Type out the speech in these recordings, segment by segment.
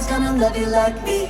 nobody's gonna love you like me.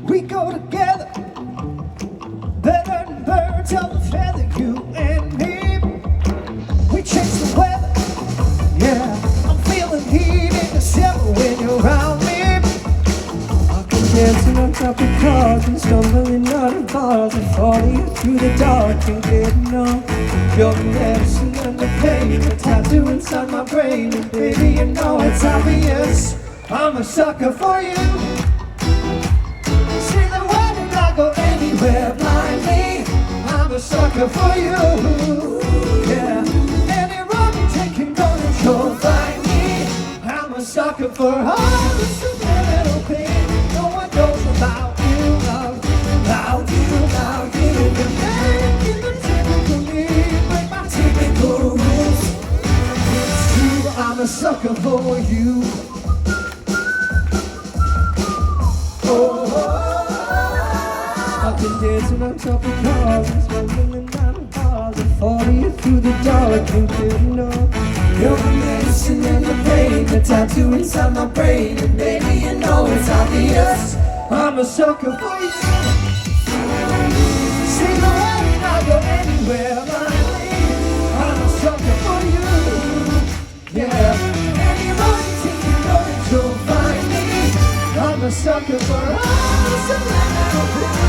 We go together, better than birds of a feather, you and me. We change the weather, yeah. I'm feeling heat in December when you're around me. I've been dancing on top of cars and stumbling out of bars and falling through the dark and getting on. You're the medicine and the pain, a tattoo inside my brain, and baby, you know it's obvious. I'm a sucker for you. Go anywhere blindly. I'm a sucker for you. Yeah, any road you take can go and you'll find me. I'm a sucker for all the little things no one knows about you, about you, about you. You're making the typical me, break my typical rules. It's true, I'm a sucker for you. I've been dancing on top of cars and smoking down the bars and falling through the dark and getting up. You're the medicine and the pain, the tattoo inside my brain, and baby, you know it's obvious. I'm a sucker for you. See the way I go anywhere blindly. I'm a sucker for you. Yeah, any road you take you know that you'll find me. I'm a sucker for all the little things.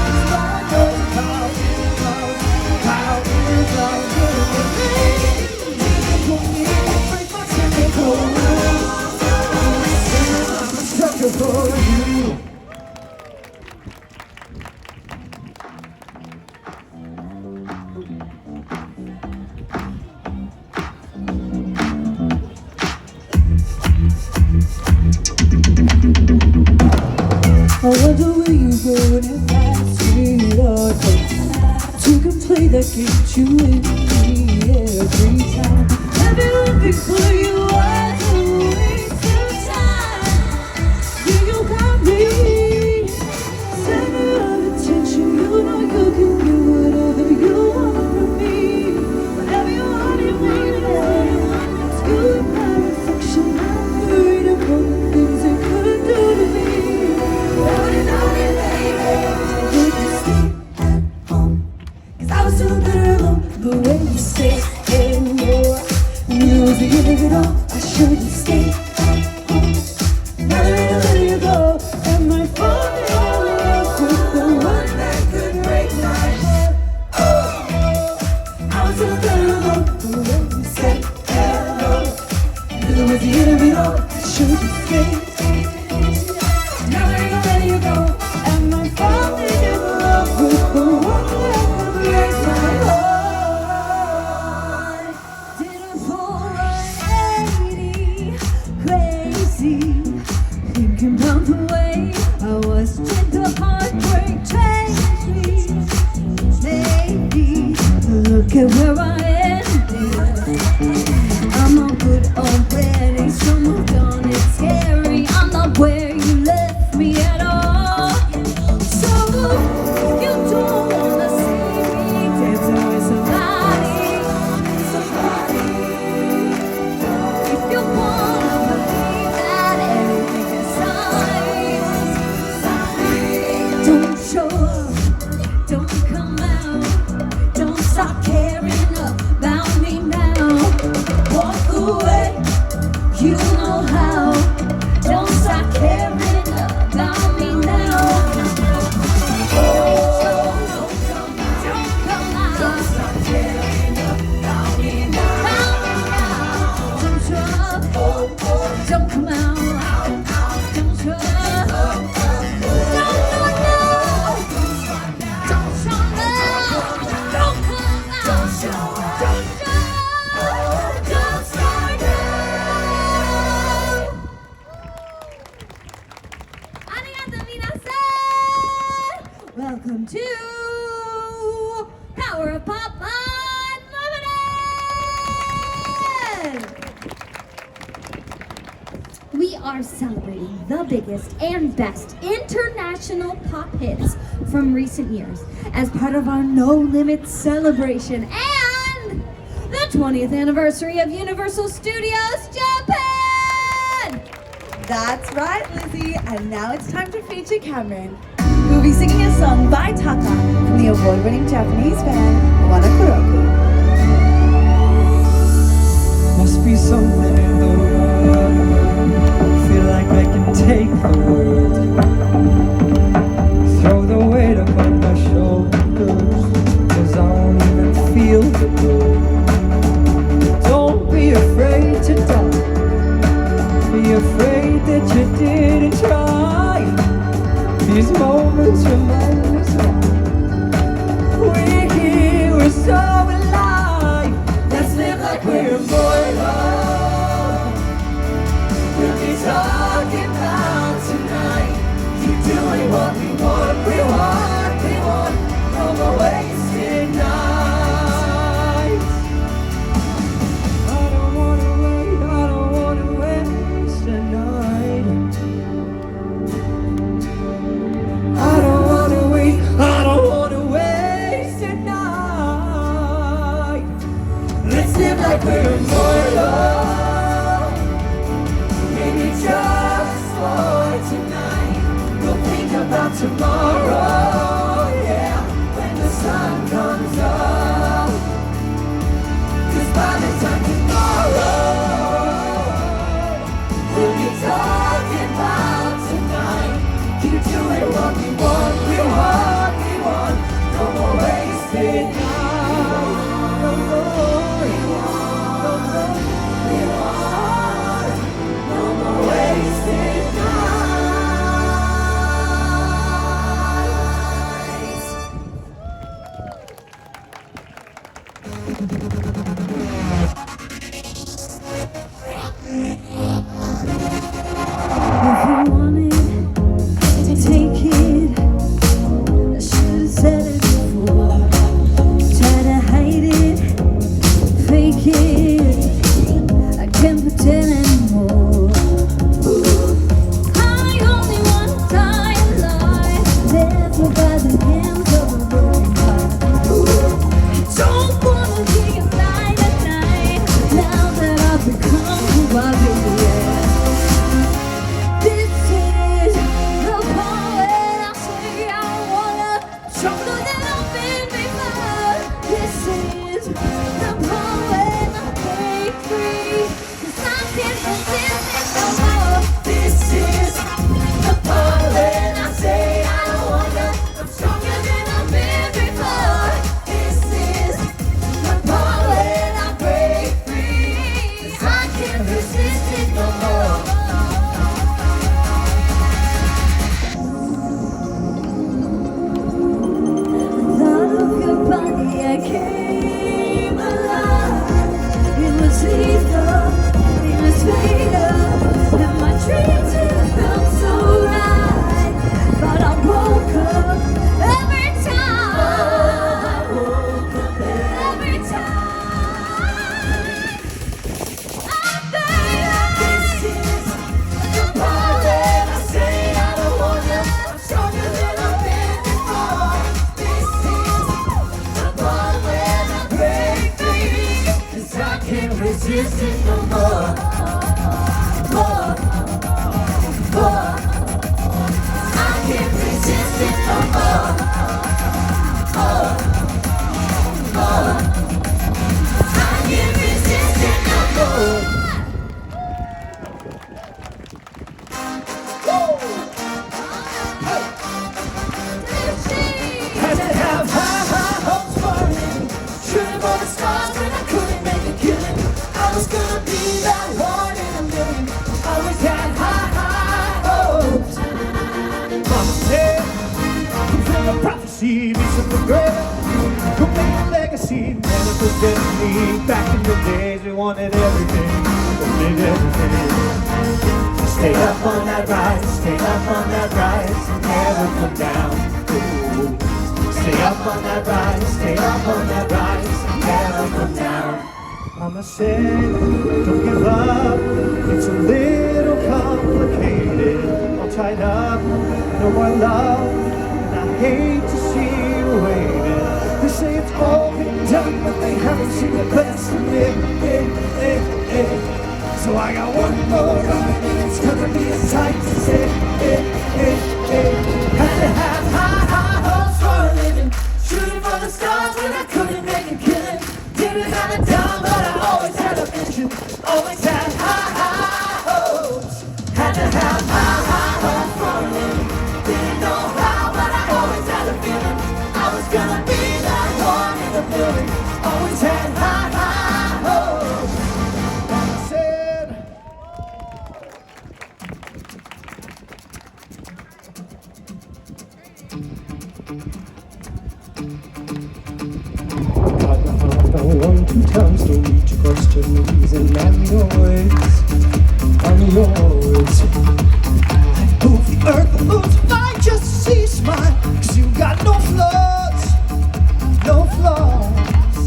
For you. I wonder where you go when it passes me, Lord. To play that game you win me every time. I've been looking for you all the waste of time. Yeah, you got me. Center of attention, you know you can do whatever you want from me. Whatever you want, it may be. It's you and my reflection. I'm worried about the things escape. Never gonna let you go. And I'm falling in love with the one that breaks my heart. Didn't fall 180, crazy, thinking about the way I was. Check the heartbreak changed me. Maybe look at where I ended. I'm not good already, so moved on. It's scary. I'm not where you left me at all. So if you don't wanna see me dancing with somebody, if you wanna believe that everything is fine, don't show up, don't come out, don't stop caring about me now. Walk away, you know how. Don't stop caring about me now. Don't come out. Don't stop caring about me now. Don't come out. Don't show up. No. Don't show up. Don't come out. Don't show up. Don't start now. ありがとう皆さん。Welcome to Power of Pop Unlimited. We are celebrating the biggest and best international pop hits from recent years as part of our No Limits celebration and the 20th anniversary of Universal Studios Japan! That's right, Lizzie. And now it's time to feature Cameron, who will be singing a song by Taka from the award-winning Japanese band Wanakuroku. Must be something in the world. Feel like I can take the world. Throw the weight upon my shoulders, 'cause I won't even feel the burn. Don't be afraid to die. Be afraid that you didn't try. These moments remind us why we're here, we're so alive. Let's live like we're immortal. We'll be talking about tonight. Keep doing what we want, we want, we want. No more wasted nights. I don't wanna wait, I don't wanna waste a night. I don't wanna wait, I don't wanna waste a night. Let's live like we're immortal. Maybe just for tonight. We'll think about tomorrow, yeah, when the sun comes up. 'Cause by the time tomorrow, we'll be talking about tonight. Keep doing what we want, we want, we want. No more wasted nights. No more, we want, no more, we want. No more wasted nights. resist it no more. More, more. I can't resist it no more. More, more. I can't resist it no more. Had to have high hopes for it. Shooting for the stars when I couldn't make a killing. I was gonna be that one in a million. Always had high hopes. Mama said, fulfill the prophecy, be something great. Go make a legacy, never forget me. Back in the days, we wanted everything, wanted everything. Stay up on that rise, stay up on that rise, and never come down. Ooh. Stay up on that rise, stay up on that rise, and never come down. Mama said, don't give up, it's a little complicated. All tied up, no more love, and I hate to see you waiting. They say it's all been done, but they haven't seen the best of me. So I got one more run, and it's gonna be a sight to see. Had to have high hopes for a living. Shooting for the stars when I couldn't make a killing. Didn't have a dime, but I always had a vision. Always had high hopes. Had to have high hopes for a living. Didn't know how, but I always had a feeling. I was gonna be that one in the building. Always had high hopes. Mama said, got the heart on 1-2 times to reach across your knees, and I'm yours, I'm yours. Move the earth, the moon's fine just to see you smile, 'cause you got no flaws, no flaws.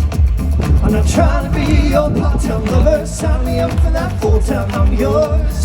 I'm not trying to be your part-time lover, sign me up for that full-time, I'm yours,